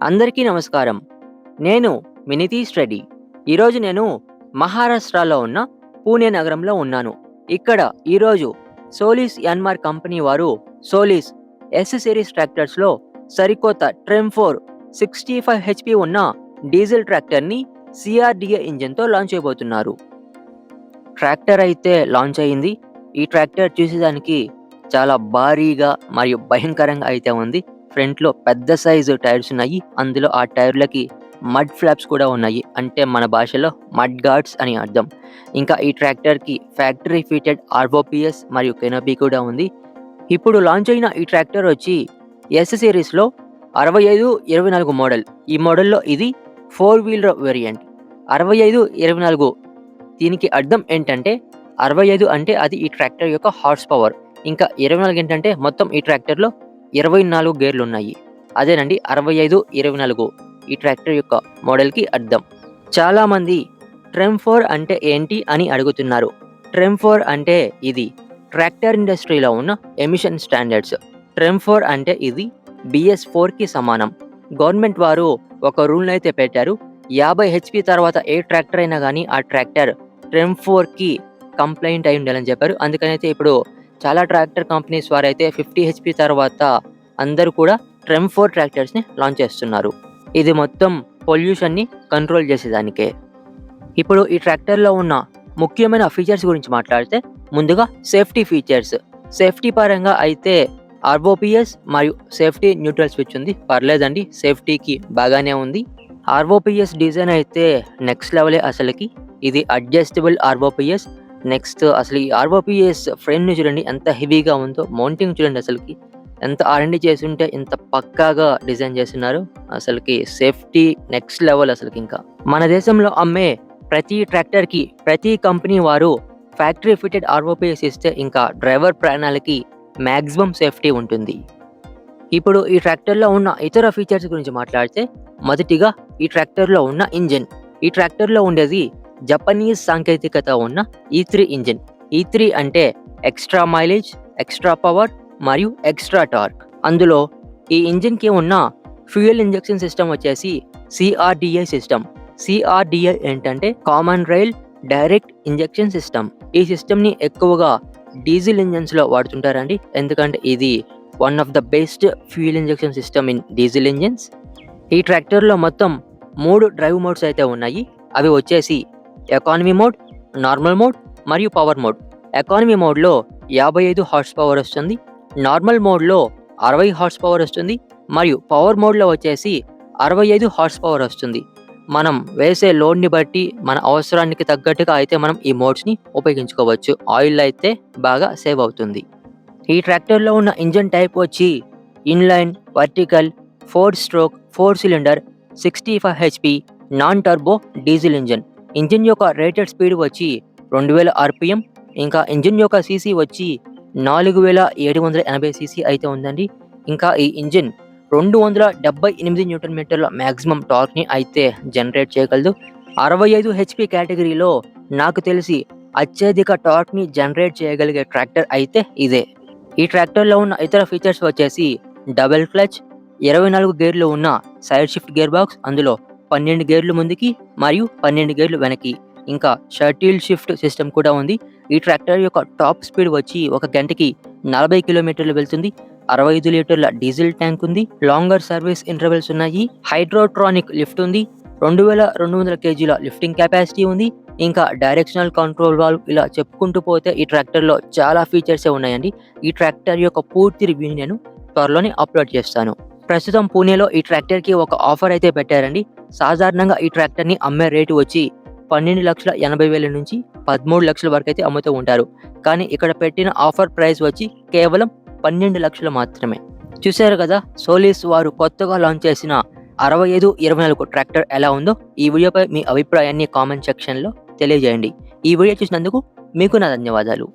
అందరికీ నమస్కారం. నేను వినితీష్ రెడ్డి. ఈరోజు నేను మహారాష్ట్రలో ఉన్న పూణే నగరంలో ఉన్నాను. ఇక్కడ ఈరోజు సోలిస్ యాన్మార్ కంపెనీ వారు సోలిస్ ఎస్ సిరీస్ ట్రాక్టర్స్‌లో సరికొత్త ట్రెమ్ 4 65 హెచ్‌పీ ఉన్న డీజిల్ ట్రాక్టర్‌ని సీఆర్‌డీఏ ఇంజిన్‌తో లాంచ్ చేయబోతున్నారు. ట్రాక్టర్ అయితే లాంచ్ అయింది. ఈ ట్రాక్టర్ చూసేదానికి చాలా భారీగా మరియు భయంకరంగా అయితే ఉంది. ఫ్రంట్‌లో పెద్ద సైజు టైర్స్ ఉన్నాయి. అందులో ఆ టైర్‌లకి మడ్ ఫ్లాప్స్ కూడా ఉన్నాయి. అంటే మన భాషలో మడ్ గార్డ్స్ అని అర్థం. ఇంకా ఈ ట్రాక్టర్‌కి ఫ్యాక్టరీ ఫిటెడ్ ఆర్ఓపీఎస్ మరియు కెనోపీ కూడా ఉంది. ఇప్పుడు లాంచ్ అయిన ఈ ట్రాక్టర్ వచ్చి ఎస్ సిరీస్‌లో 6524 మోడల్. ఈ మోడల్‌లో ఇది 4 వీలర్ వేరియంట్. 6524 దీనికి అర్థం ఏంటంటే 65 అంటే అది ఈ ట్రాక్టర్ యొక్క హార్స్ పవర్. ఇంకా 24 ఏంటంటే మొత్తం ఈ ట్రాక్టర్‌లో 24 గేర్లున్నాయి. అదేనండి 6524 ఈ ట్రాక్టర్ యొక్క మోడల్‌కి అర్థం. చాలామంది ట్రెమ్ 4 అంటే ఏంటి అని అడుగుతున్నారు. ట్రెమ్ 4 అంటే ఇది ట్రాక్టర్ ఇండస్ట్రీలో ఉన్న ఎమిషన్ స్టాండర్డ్స్. ట్రెమ్ 4 అంటే ఇది BS4కి సమానం. గవర్నమెంట్ వారు ఒక రూల్‌నైతే పెట్టారు. 50 హెచ్‌పీ తర్వాత ఏ ట్రాక్టర్ అయినా గానీ ఆ ట్రాక్టర్ ట్రెమ్ 4కి కంప్లెయింట్ అయి ఉండాలని చెప్పారు. అందుకనైతే ఇప్పుడు చాలా ట్రాక్టర్ కంపెనీస్ వారైతే 50 హెచ్‌పీ తర్వాత అందరూ కూడా ట్రెమ్ 4 ట్రాక్టర్స్‌ని లాంచ్ చేస్తున్నారు. ఇది మొత్తం పొల్యూషన్‌ని కంట్రోల్ చేసేదానికే. ఇప్పుడు ఈ ట్రాక్టర్‌లో ఉన్న ముఖ్యమైన ఫీచర్స్ గురించి మాట్లాడితే ముందుగా సేఫ్టీ ఫీచర్స్. సేఫ్టీ పరంగా అయితే ఆర్ఓపీఎస్ మరియు సేఫ్టీ న్యూట్రల్ స్విచ్ ఉంది. పర్లేదండి, సేఫ్టీకి బాగానే ఉంది. ఆర్ఓపీఎస్ డిజైన్ అయితే నెక్స్ట్ లెవెలే అసలకి. ఇది అడ్జస్టబుల్ ఆర్ఓపీఎస్. నెక్స్ట్ అసలు ఈ ఆర్ఓపీఎస్ ఫ్రేమ్‌ని చూడండి ఎంత హెవీగా ఉందో. మౌంటింగ్ చూడండి అసలకి. ఎంత ఆర్&డి చేసుంటే ఇంత పక్కాగా డిజైన్ చేసున్నారు. అసలకి సేఫ్టీ నెక్స్ట్ లెవెల్ అసలకింకా. మన దేశంలో అమ్మే ప్రతి ట్రాక్టర్‌కి ప్రతి కంపెనీ వారు ఫ్యాక్టరీ ఫిటెడ్ ఆర్ఓపీఎస్ ఇస్తే ఇంకా డ్రైవర్ ప్రాణాలకి మాక్సిమం సేఫ్టీ ఉంటుంది. ఇప్పుడు ఈ ట్రాక్టర్‌లో ఉన్న ఇతర ఫీచర్స్ గురించి మాట్లాడితే మొదటిగా ఈ ట్రాక్టర్‌లో ఉన్న ఇంజిన్. ఈ ట్రాక్టర్‌లో ఉండేది జపనీస్ సాంకేతికత ఉన్న E3 ఇంజిన్. E3 అంటే ఎక్స్ట్రా మైలేజ్, ఎక్స్ట్రా పవర్ మరియు ఎక్స్ట్రా టార్క్. అందులో ఈ ఇంజిన్‌కి ఉన్న ఫ్యూయల్ ఇంజెక్షన్ సిస్టమ్ వచ్చేసి CRDI సిస్టమ్. CRDI ఏంటంటే common rail direct injection system. ఈ సిస్టమ్‌ని ఎక్కువగా డీజిల్ ఇంజిన్స్‌లో వాడుతుంటారండి. ఎందుకంటే ఇది one of the best fuel injection system in diesel engines. ఈ ట్రాక్టర్‌లో మొత్తం 3 డ్రైవ్ మోడ్స్ అయితే ఉన్నాయి. అవి వచ్చేసి ఎకానమీ మోడ్, నార్మల్ మోడ్ మరియు పవర్ మోడ్. ఎకానమీ మోడ్‌లో 55 హార్స్ పవర్ వస్తుంది. నార్మల్ మోడ్‌లో 60 హార్స్ పవర్ వస్తుంది. మరియు పవర్ మోడ్‌లో వచ్చేసి 65 హార్స్ పవర్ వస్తుంది. మనం వేసే లోడ్‌ని బట్టి మన అవసరానికి తగ్గట్టుగా అయితే మనం ఈ మోడ్స్‌ని ఉపయోగించుకోవచ్చు. ఆయిల్ అయితే బాగా సేవ్ అవుతుంది. ఈ ట్రాక్టర్‌లో ఉన్న ఇంజిన్ టైప్ వచ్చి inline, vertical, 4 stroke, 4 cylinder, 65 HP non turbo diesel engine. Engine యొక్క రేటెడ్ స్పీడ్ వచ్చి 2000 ఆర్‌పీఎం. ఇంకా ఇంజిన్ యొక్క సీసీ వచ్చి 4780 సీసీ అయితే ఉందండి. ఇంకా ఈ ఇంజిన్ 278 న్యూటన్ మీటర్ల మాక్సిమం టార్క్‌ని అయితే జనరేట్ చేయగలదు. 65 హెచ్‌పీ కేటగిరీలో నాకు తెలిసి అత్యధిక టార్క్‌ని జనరేట్ చేయగలిగే ట్రాక్టర్ అయితే ఇదే. ఈ ట్రాక్టర్‌లో ఉన్న ఇతర ఫీచర్స్ వచ్చేసి డబుల్ క్లచ్, 24 గేర్లు ఉన్న సైడ్ షిఫ్ట్ గేర్ బాక్స్. అందులో 12 గేర్లు ముందుకి మరియు 12 గేర్లు వెనక్కి. ఇంకా షటిల్ షిఫ్ట్ సిస్టమ్ కూడా ఉంది. ఈ ట్రాక్టర్ యొక్క టాప్ స్పీడ్ వచ్చి ఒక గంటకి 40 కిలోమీటర్లు వెళ్తుంది. 65 లీటర్ల డీజిల్ ట్యాంక్ ఉంది. లాంగర్ సర్వీస్ ఇంటర్వెల్స్ ఉన్నాయి. హైడ్రోట్రానిక్ లిఫ్ట్ ఉంది. 2200 కేజీల లిఫ్టింగ్ కెపాసిటీ ఉంది. ఇంకా డైరెక్షనల్ కంట్రోల్ వాల్వ్. ఇలా చెప్పుకుంటూ పోతే ఈ ట్రాక్టర్‌లో చాలా ఫీచర్సే ఉన్నాయండి. ఈ ట్రాక్టర్ యొక్క పూర్తి రివ్యూని నేను త్వరలోనే అప్లోడ్ చేస్తాను. ప్రస్తుతం పూణేలో ఈ ట్రాక్టర్‌కి ఒక ఆఫర్ అయితే పెట్టారండి. సాధారణంగా ఈ ట్రాక్టర్‌ని అమ్మే రేటు వచ్చి 12,80,000 నుంచి 13,00,000 వరకు అయితే అమ్ముతూ ఉంటారు. కానీ ఇక్కడ పెట్టిన ఆఫర్ ప్రైస్ వచ్చి కేవలం 12,00,000 మాత్రమే. చూశారు కదా, సోలిస్ వారు కొత్తగా లాంచ్ చేసిన 6524 ట్రాక్టర్ ఎలా ఉందో. ఈ వీడియోపై మీ అభిప్రాయాన్ని కామెంట్ సెక్షన్‌లో తెలియజేయండి. ఈ వీడియో చూసినందుకు మీకు నా ధన్యవాదాలు.